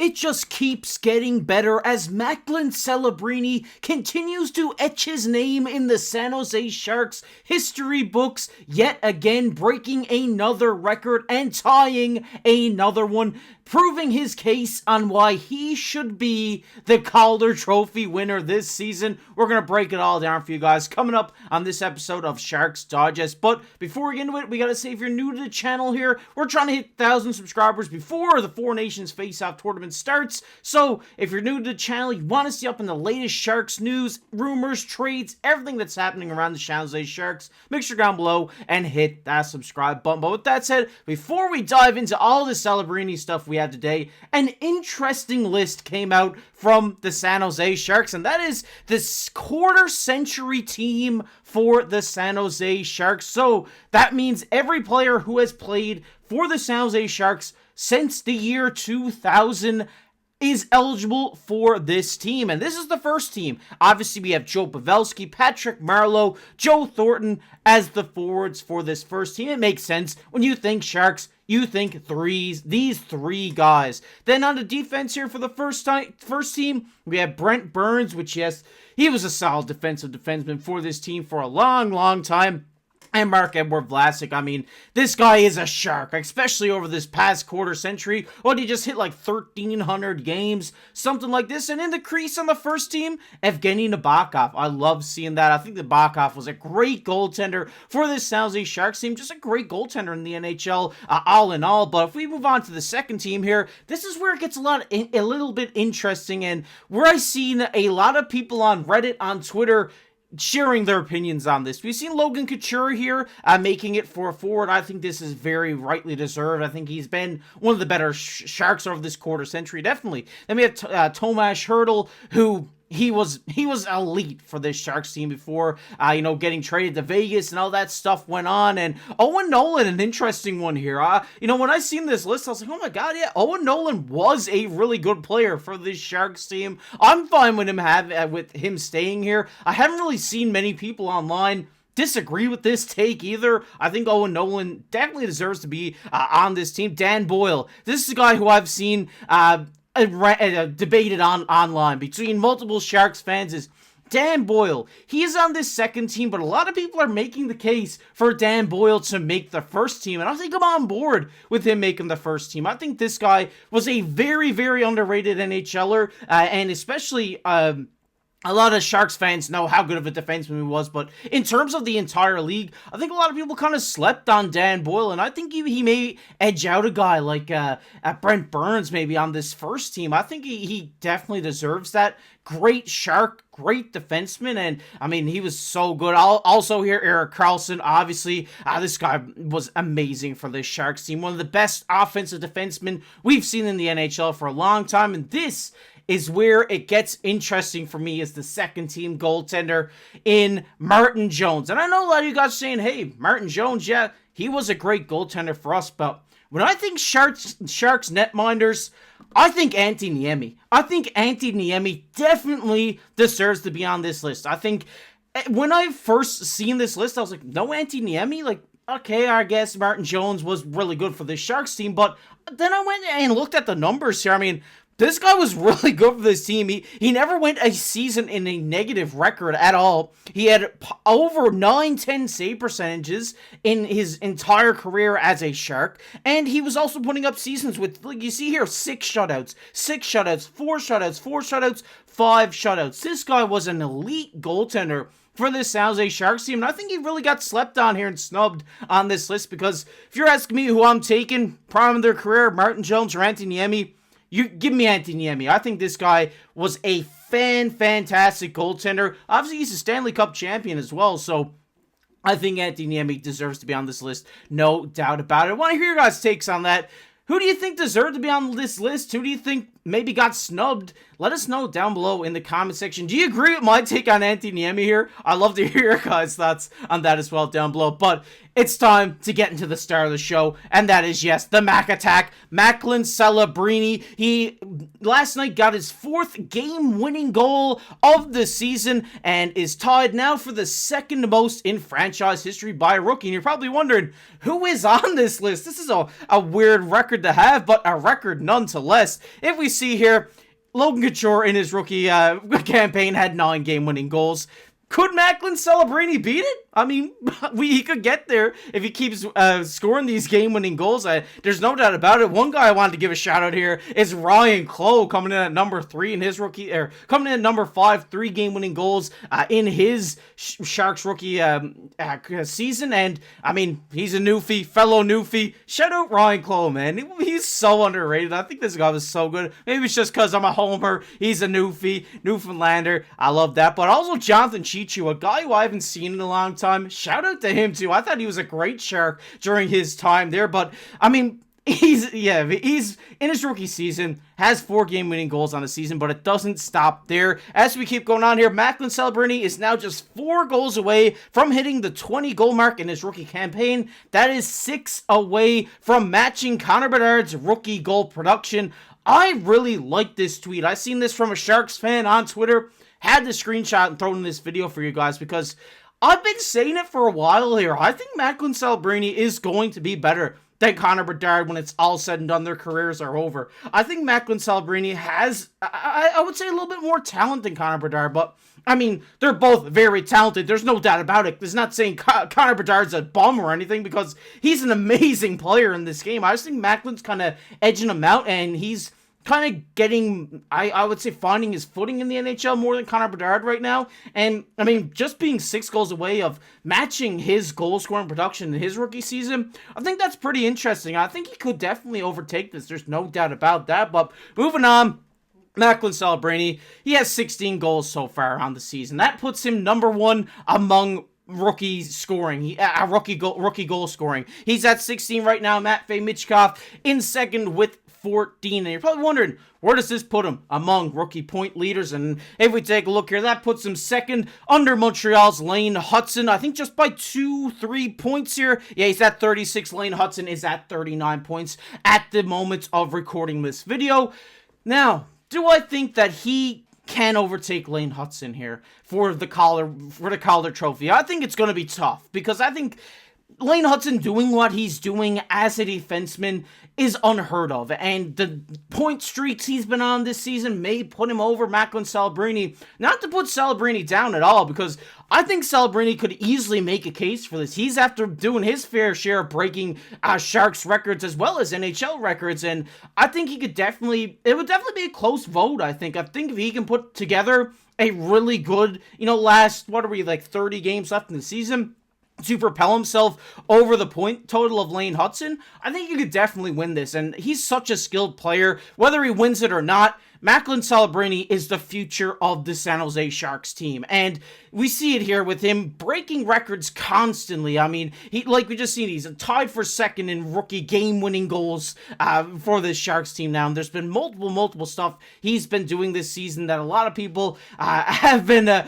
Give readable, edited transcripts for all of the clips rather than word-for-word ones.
it just keeps getting better as Macklin Celebrini continues to etch his name in the San Jose Sharks history books, yet again breaking another record and tying another one, proving his case on why he should be the Calder Trophy winner this season. We're going to break it all down for you guys coming up on this episode of Sharks Digest. But before we get into it, we got to say, if you're new to the channel here, we're trying to hit 1,000 subscribers before the Four Nations Face-Off tournament starts. So if you're new to the channel, you want to stay up in the latest Sharks news, rumors, trades, everything that's happening around the San Jose Sharks, make sure down below and hit that subscribe button. But with that said, before we dive into all the Celebrini stuff we have today, an interesting list came out from the San Jose Sharks, and that is this quarter-century team for the San Jose Sharks. So that means every player who has played for the San Jose Sharks since the year 2000 is eligible for this team. And this is the first team. Obviously, we have Joe Pavelski, Patrick Marleau, Joe Thornton as the forwards for this first team. It makes sense. When you think Sharks, you think these three guys. Then on the defense here for the first team, we have Brent Burns, which, yes, he was a solid defensive defenseman for this team for a long time. And Marc-Edouard Vlasic, I mean, this guy is a shark, especially over this past quarter century. What, he just hit like 1,300 games, something like this. And in the crease on the first team, Evgeny Nabokov. I love seeing that. I think Nabokov was a great goaltender for this San Jose Sharks team. Just a great goaltender in the NHL, all in all. But if we move on to the second team here, this is where it gets a little bit interesting. And where I've seen a lot of people on Reddit, on Twitter, sharing their opinions on this. We've seen Logan Couture here making it for a forward. I think this is very rightly deserved. I think he's been one of the better Sharks of this quarter century, definitely. Then we have Tomas Hertl, who he was elite for this Sharks team before, getting traded to Vegas and all that stuff went on. And Owen Nolan, an interesting one here. When I seen this list, I was like, oh my god, yeah, Owen Nolan was a really good player for this Sharks team. I'm fine with him staying here. I haven't really seen many people online disagree with this take either. I think Owen Nolan definitely deserves to be on this team. Dan Boyle, this is a guy who I've seen debated online between multiple Sharks fans is Dan Boyle. He is on this second team, but a lot of people are making the case for Dan Boyle to make the first team, and I think I'm on board with him making the first team. I think this guy was a very, very underrated NHLer, and especially a lot of Sharks fans know how good of a defenseman he was, but in terms of the entire league, I think a lot of people kind of slept on Dan Boyle, and I think he may edge out a guy like Brent Burns maybe on this first team. I think he definitely deserves that. Great Shark, great defenseman, and I mean, he was so good. Also here, Erik Karlsson, obviously, this guy was amazing for this Sharks team. One of the best offensive defensemen we've seen in the NHL for a long time, and this is where it gets interesting for me as the second team goaltender in Martin Jones. And I know a lot of you guys are saying, hey, Martin Jones, yeah, he was a great goaltender for us, but when I think Sharks netminders, I think Antti Niemi. I think Antti Niemi definitely deserves to be on this list. I think when I first seen this list, I was like, no Antti Niemi? Like, okay, I guess Martin Jones was really good for the Sharks team, but then I went and looked at the numbers here. I mean, this guy was really good for this team. He never went a season in a negative record at all. He had over 9-10 save percentages in his entire career as a Shark. And he was also putting up seasons with, like you see here, 6 shutouts, 4 shutouts, 5 shutouts. This guy was an elite goaltender for this San Jose Sharks team, and I think he really got slept on here and snubbed on this list, because if you're asking me who I'm taking, prime of their career, Martin Jones or Antti Niemi, you give me Antti Niemi. I think this guy was a fantastic goaltender. Obviously, he's a Stanley Cup champion as well, so I think Antti Niemi deserves to be on this list. No doubt about it. I want to hear your guys' takes on that. Who do you think deserved to be on this list? Who do you think maybe got snubbed? Let us know down below in the comment section. Do you agree with my take on Antti Niemi here? I'd love to hear your guys' thoughts on that as well down below. But it's time to get into the star of the show, and that is, yes, the Mac Attack, Macklin Celebrini. He last night got his 4th game-winning goal of the season and is tied now for the second most in franchise history by a rookie. And you're probably wondering, who is on this list? This is a weird record record to have, but a record nonetheless. If we see here, Logan Couture in his rookie campaign had 9 game-winning goals. Could Macklin Celebrini beat it? I mean, he could get there if he keeps scoring these game-winning goals. There's no doubt about it. One guy I wanted to give a shout-out here is Ryan Clough, coming in at number 3 in his rookie, or coming in at number 5, 3 game-winning goals in his Sharks rookie season. And, I mean, he's a newfie, fellow newfie. Shout out Ryan Clough, man. He's so underrated. I think this guy was so good. Maybe it's just because I'm a homer. He's a newfie, Newfoundlander. I love that. But also Jonathan Chichu, a guy who I haven't seen in a long time. Shout out to him too. I thought he was a great Shark during his time there, but I mean, he's in his rookie season, has 4 game-winning goals on the season, but it doesn't stop there. As we keep going on here, Macklin Celebrini is now just 4 goals away from hitting the 20-goal mark in his rookie campaign. That is 6 away from matching Connor Bedard's rookie goal production. I really like this tweet. I seen this from a Sharks fan on Twitter. Had the screenshot and thrown in this video for you guys because I've been saying it for a while here. I think Macklin Celebrini is going to be better than Connor Bedard when it's all said and done. Their careers are over. I think Macklin Celebrini has, I would say, a little bit more talent than Connor Bedard, but I mean, they're both very talented. There's no doubt about it. It's not saying Connor Bedard's a bum or anything because he's an amazing player in this game. I just think Macklin's kind of edging him out, and he's kind of getting, I would say, finding his footing in the NHL more than Connor Bedard right now. And, I mean, just being 6 goals away of matching his goal-scoring production in his rookie season, I think that's pretty interesting. I think he could definitely overtake this. There's no doubt about that. But moving on, Macklin Celebrini, he has 16 goals so far on the season. That puts him number 1 among rookie scoring, rookie goal scoring. He's at 16 right now. Matvei Michkov in second with 14. And you're probably wondering, where does this put him among rookie point leaders? And if we take a look here, that puts him second under Montreal's Lane Hudson. I think just by 2-3 points here. Yeah, he's at 36. Lane Hudson is at 39 points at the moment of recording this video. Now, do I think that he can overtake Lane Hudson here for the Calder Trophy? I think it's going to be tough because I think Lane Hudson doing what he's doing as a defenseman is unheard of, and the point streaks he's been on this season may put him over Macklin Celebrini. Not to put Celebrini down at all, because I think Celebrini could easily make a case for this. He's after doing his fair share of breaking Sharks records as well as NHL records, and I think he could definitely, it would definitely be a close vote, I think. I think if he can put together a really good, last, 30 games left in the season, to propel himself over the point total of Lane Hudson, I think he could definitely win this. And he's such a skilled player. Whether he wins it or not, Macklin Celebrini is the future of the San Jose Sharks team. And we see it here with him breaking records constantly. I mean, like we just seen, he's tied for second in rookie game-winning goals for this Sharks team now. And there's been multiple stuff he's been doing this season that a lot of people have been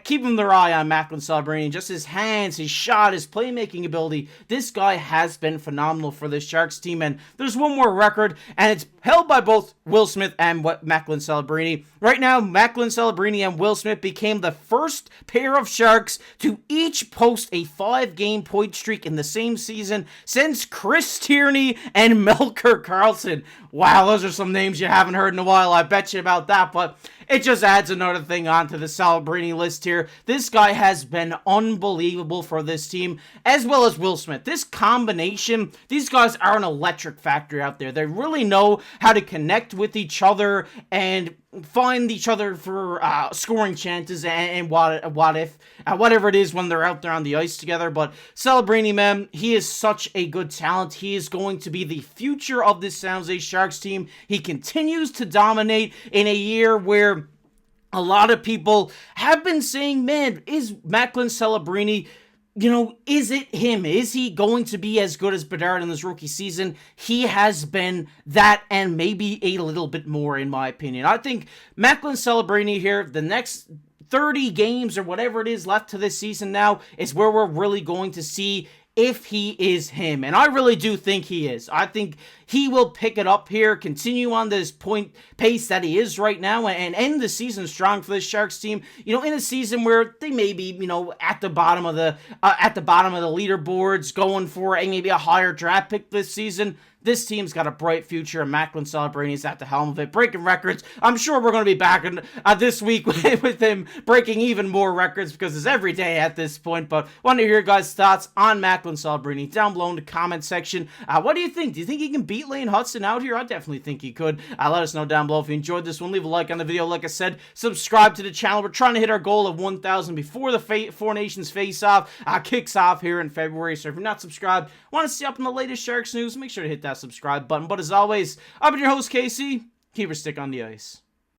keeping their eye on Macklin Celebrini. Just his hands, his shot, his playmaking ability. This guy has been phenomenal for this Sharks team. And there's one more record, and it's held by both Will Smith and Macklin Celebrini. Right now, Macklin Celebrini and Will Smith became the first pair of Sharks to each post a 5-game point streak in the same season since Chris Tierney and Melker Karlsson. Wow, those are some names you haven't heard in a while. I bet you about that, but it just adds another thing onto the Celebrini list here. This guy has been unbelievable for this team, as well as Will Smith. This combination, these guys are an electric factory out there. They really know how to connect with each other and find each other for scoring chances and whatever it is when they're out there on the ice together. But Celebrini, man, he is such a good talent. He is going to be the future of this San Jose Sharks team. He continues to dominate in a year where a lot of people have been saying, man, is Macklin Celebrini, is it him? Is he going to be as good as Bedard in this rookie season? He has been that and maybe a little bit more, in my opinion. I think Macklin Celebrini here, the next 30 games or whatever it is left to this season now, is where we're really going to see if he is him. And I really do think he is. I think he will pick it up here, continue on this point pace that he is right now, and end the season strong for this Sharks team. You know, in a season where they may be, you know, at the bottom of the leaderboards, going for maybe a higher draft pick this season. This team's got a bright future, and Macklin Celebrini is at the helm of it, breaking records. I'm sure we're going to be back this week with him breaking even more records, because it's every day at this point. But want to hear your guys' thoughts on Macklin Celebrini down below in the comment section. What do you think? Do you think he can beat Lane Hudson out here? I definitely think he could. Let us know down below if you enjoyed this one. Leave a like on the video. Like I said, subscribe to the channel. We're trying to hit our goal of 1,000 before the Four Nations face-off kicks off here in February. So if you're not subscribed, want to see up on the latest Sharks news, make sure to hit that subscribe button. But as always, I've been your host, Casey. Keep your stick on the ice.